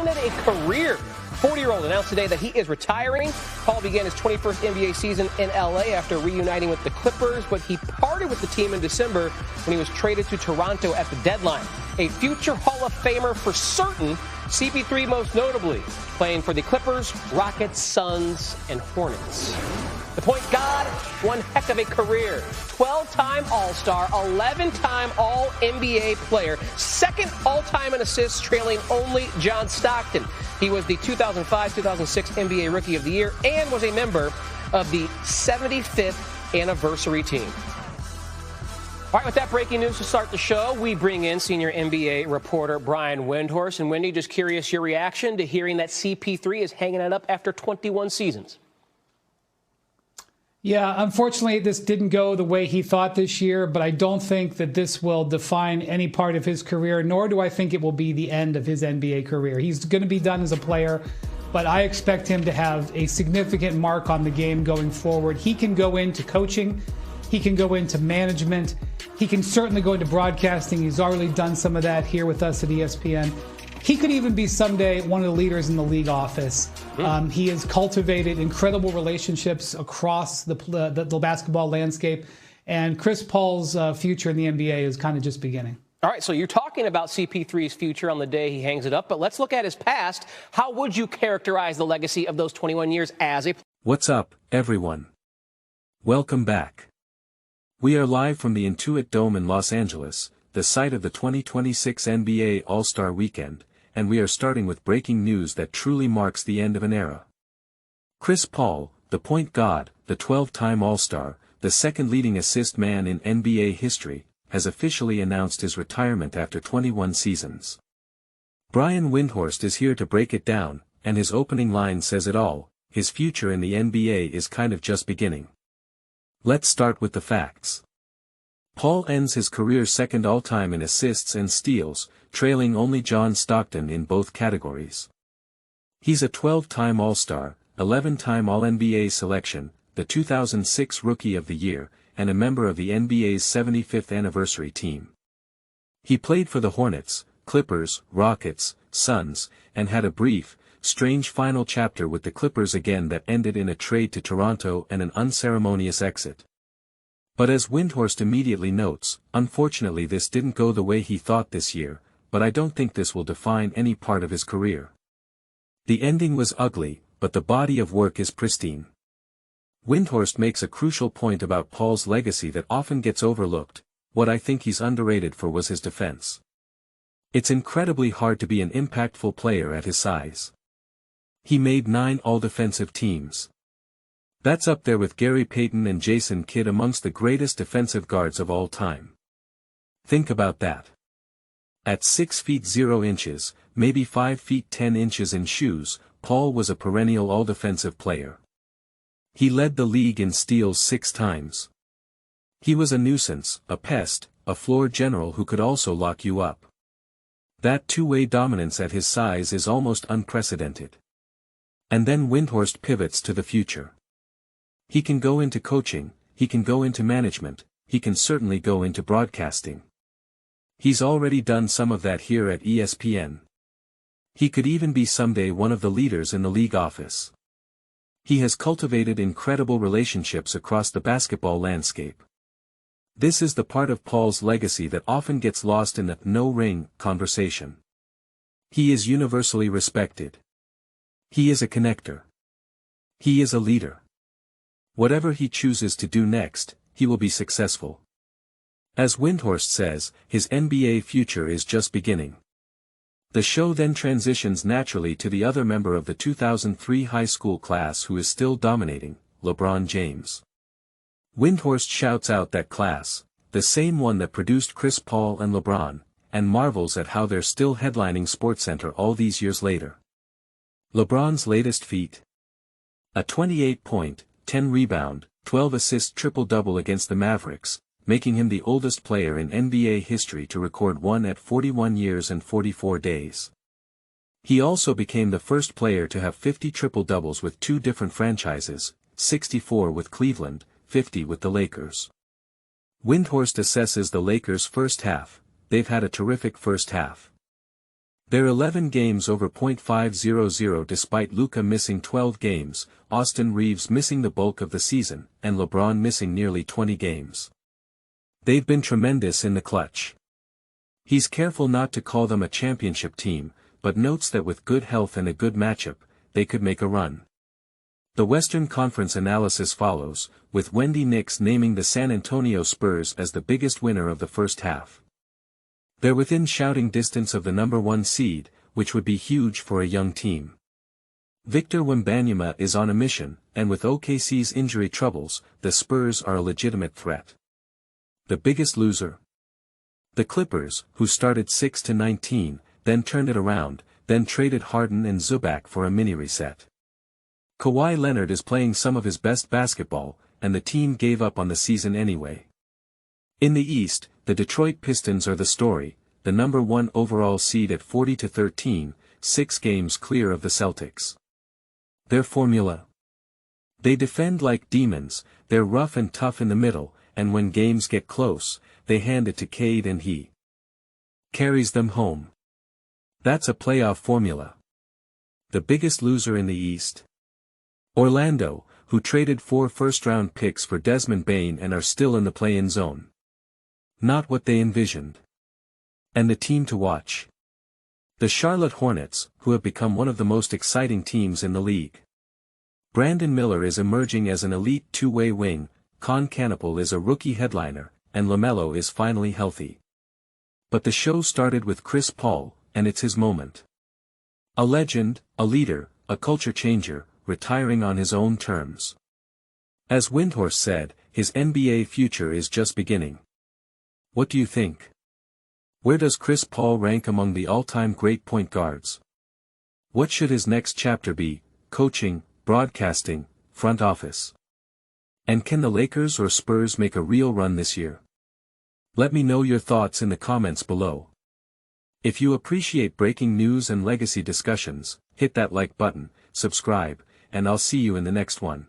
extended a career. 40-year-old announced today that he is retiring. Paul began his 21st NBA season in L.A. after reuniting with the Clippers, but he parted with the team in December when he was traded to Toronto at the deadline. A future Hall of Famer for certain, CP3 most notably, playing for the Clippers, Rockets, Suns, and Hornets. The point guard, one heck of a career. 12-time All-Star, 11-time All-NBA player, second all-time in assists, trailing only John Stockton. He was the 2005-2006 NBA Rookie of the Year and was a member of the 75th anniversary team. All right, with that breaking news to start the show, we bring in senior NBA reporter Brian Windhorst. And Wendy, just curious your reaction to hearing that CP3 is hanging it up after 21 seasons. Yeah, unfortunately, this didn't go the way he thought this year, but I don't think that this will define any part of his career, nor do I think it will be the end of his NBA career. He's going to be done as a player, but I expect him to have a significant mark on the game going forward. He can go into coaching. He can go into management. He can certainly go into broadcasting. He's already done some of that here with us at ESPN. He could even be someday one of the leaders in the league office. He has cultivated incredible relationships across the basketball landscape, and Chris Paul's future in the NBA is kind of just beginning. All right, so you're talking about CP3's future on the day he hangs it up, but let's look at his past. How would you characterize the legacy of those 21 years as a player? What's up, everyone? Welcome back. We are live from the Intuit Dome in Los Angeles, the site of the 2026 NBA All-Star Weekend, and we are starting with breaking news that truly marks the end of an era. Chris Paul, the point guard, the 12-time All-Star, the second leading assist man in NBA history, has officially announced his retirement after 21 seasons. Brian Windhorst is here to break it down, and his opening line says it all: his future in the NBA is kind of just beginning. Let's start with the facts. Paul ends his career second all-time in assists and steals, trailing only John Stockton in both categories. He's a 12-time All-Star, 11-time All-NBA selection, the 2006 Rookie of the Year, and a member of the NBA's 75th anniversary team. He played for the Hornets, Clippers, Rockets, Suns, and had a brief, strange final chapter with the Clippers again that ended in a trade to Toronto and an unceremonious exit. But as Windhorst immediately notes, unfortunately this didn't go the way he thought this year, but I don't think this will define any part of his career. The ending was ugly, but the body of work is pristine. Windhorst makes a crucial point about Paul's legacy that often gets overlooked. What I think he's underrated for was his defense. It's incredibly hard to be an impactful player at his size. He made 9 all-defensive teams. That's up there with Gary Payton and Jason Kidd amongst the greatest defensive guards of all time. Think about that. At 6 feet 0 inches, maybe 5 feet 10 inches in shoes, Paul was a perennial all-defensive player. He led the league in steals 6 times. He was a nuisance, a pest, a floor general who could also lock you up. That two-way dominance at his size is almost unprecedented. And then Windhorst pivots to the future. He can go into coaching, he can go into management, he can certainly go into broadcasting. He's already done some of that here at ESPN. He could even be someday one of the leaders in the league office. He has cultivated incredible relationships across the basketball landscape. This is the part of Paul's legacy that often gets lost in the no-ring conversation. He is universally respected. He is a connector. He is a leader. Whatever he chooses to do next, he will be successful. As Windhorst says, his NBA future is just beginning. The show then transitions naturally to the other member of the 2003 high school class who is still dominating, LeBron James. Windhorst shouts out that class, the same one that produced Chris Paul and LeBron, and marvels at how they're still headlining SportsCenter all these years later. LeBron's latest feat? A 28-point, 10-rebound, 12-assist triple-double against the Mavericks, making him the oldest player in NBA history to record one at 41 years and 44 days. He also became the first player to have 50 triple-doubles with 2 different franchises, 64 with Cleveland, 50 with the Lakers. Windhorst assesses the Lakers' first half. They've had a terrific first half. They're 11 games over .500 despite Luka missing 12 games, Austin Reeves missing the bulk of the season, and LeBron missing nearly 20 games. They've been tremendous in the clutch. He's careful not to call them a championship team, but notes that with good health and a good matchup, they could make a run. The Western Conference analysis follows, with Wendy Nix naming the San Antonio Spurs as the biggest winner of the first half. They're within shouting distance of the number 1 seed, which would be huge for a young team. Victor Wembanyama is on a mission, and with OKC's injury troubles, the Spurs are a legitimate threat. The biggest loser? The Clippers, who started 6-19, then turned it around, then traded Harden and Zubac for a mini-reset. Kawhi Leonard is playing some of his best basketball, and the team gave up on the season anyway. In the East, the Detroit Pistons are the story, the number 1 overall seed at 40-13, 6 games clear of the Celtics. Their formula? They defend like demons, they're rough and tough in the middle, and when games get close, they hand it to Cade and he carries them home. That's a playoff formula. The biggest loser in the East? Orlando, who traded 4 first-round picks for Desmond Bane and are still in the play-in zone. Not what they envisioned. And the team to watch? The Charlotte Hornets, who have become one of the most exciting teams in the league. Brandon Miller is emerging as an elite two-way wing, Con Canapel is a rookie headliner, and LaMelo is finally healthy. But the show started with Chris Paul, and it's his moment. A legend, a leader, a culture changer, retiring on his own terms. As Windhorst said, his NBA future is just beginning. What do you think? Where does Chris Paul rank among the all-time great point guards? What should his next chapter be, coaching, broadcasting, front office? And can the Lakers or Spurs make a real run this year? Let me know your thoughts in the comments below. If you appreciate breaking news and legacy discussions, hit that like button, subscribe, and I'll see you in the next one.